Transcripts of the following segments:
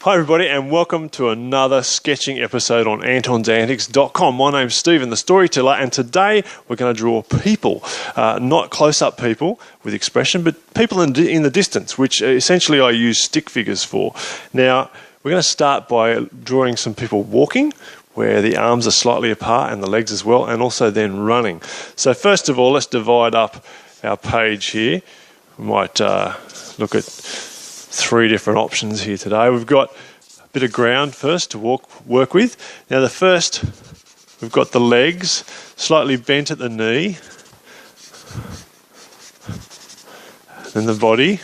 Hi everybody and welcome to another sketching episode on antonsantics.com. My name's Stephen, the storyteller, and today we're going to draw people, not close-up people with expression, but people in the distance, which essentially I use stick figures for. Now, we're going to start by drawing some people walking, where the arms are slightly apart and the legs as well, and also then running. So first of all, let's divide up our page here. We might look at three different options here today. We've got a bit of ground first to work with. Now the first, we've got the legs slightly bent at the knee, then the body,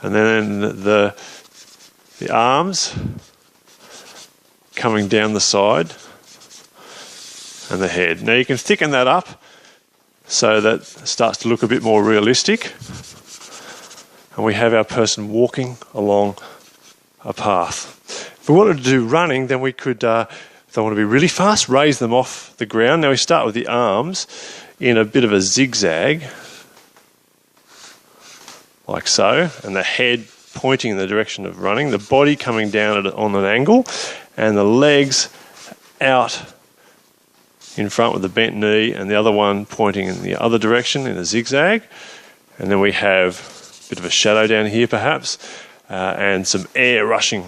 and then the arms coming down the side, and the head. Now you can thicken that up so that it starts to look a bit more realistic. And we have our person walking along a path. If we wanted to do running, then we could, if they want to be really fast, raise them off the ground. Now we start with the arms in a bit of a zigzag, like so, and the head pointing in the direction of running, the body coming down on an angle, and the legs out in front with the bent knee, and the other one pointing in the other direction in a zigzag. And then we have bit of a shadow down here perhaps, and some air rushing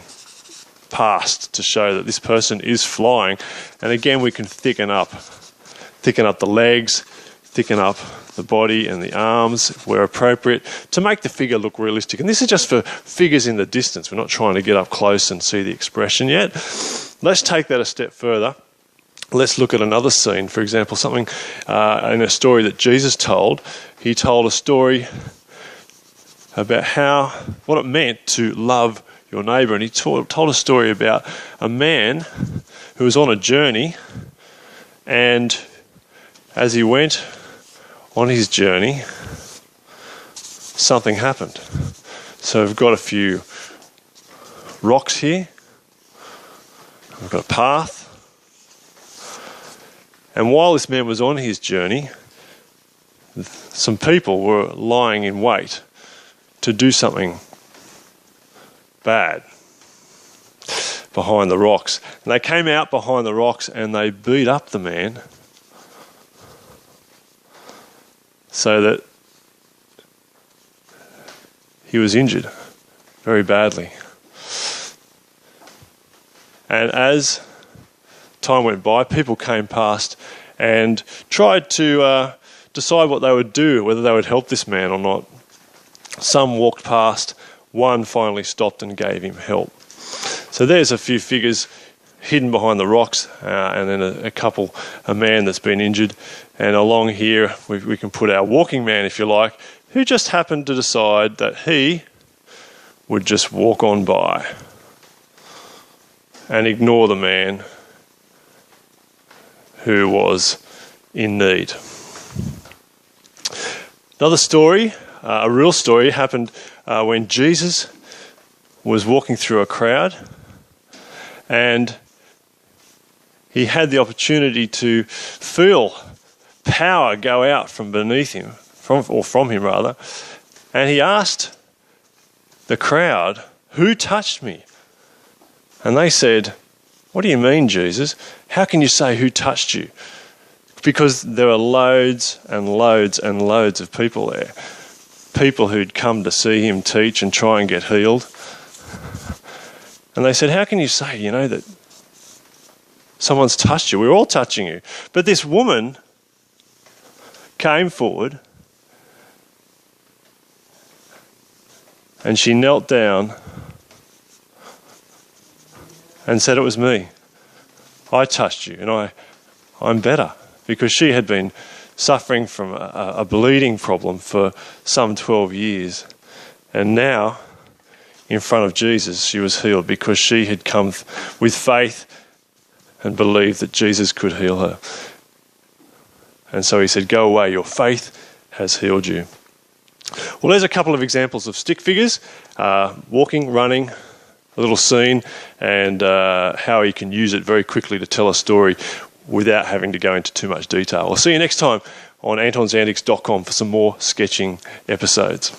past to show that this person is flying. And again, we can thicken up the legs, thicken up the body and the arms where appropriate to make the figure look realistic. And this is just for figures in the distance. We're not trying to get up close and see the expression yet. Let's take that a step further. Let's look at another scene. For example, something in a story that Jesus told. He told a story about what it meant to love your neighbour. And he told a story about a man who was on a journey, and as he went on his journey, something happened. So we've got a few rocks here, we've got a path, and while this man was on his journey, some people were lying in wait to do something bad behind the rocks. And they came out behind the rocks and they beat up the man so that he was injured very badly. And as time went by, people came past and tried to decide what they would do, whether they would help this man or not. Some walked past, one finally stopped and gave him help. So there's a few figures hidden behind the rocks, and then a man that's been injured. And along here we can put our walking man, if you like, who just happened to decide that he would just walk on by and ignore the man who was in need. Another story, a real story, happened when Jesus was walking through a crowd, and he had the opportunity to feel power go out from beneath him, from him rather, and he asked the crowd, "Who touched me?" And they said, "What do you mean, Jesus? How can you say who touched you?" Because there were loads and loads and loads of people there. People who'd come to see him teach and try and get healed. And they said, "How can you say, that someone's touched you? We're all touching you." But this woman came forward and she knelt down and said, "It was me. I touched you, and I'm better." Because she had been suffering from a bleeding problem for some 12 years. And now, in front of Jesus, she was healed because she had come with faith and believed that Jesus could heal her. And so he said, "Go away, your faith has healed you." Well, there's a couple of examples of stick figures, walking, running, a little scene, and how you can use it very quickly to tell a story without having to go into too much detail. I'll see you next time on antonsantics.com for some more sketching episodes.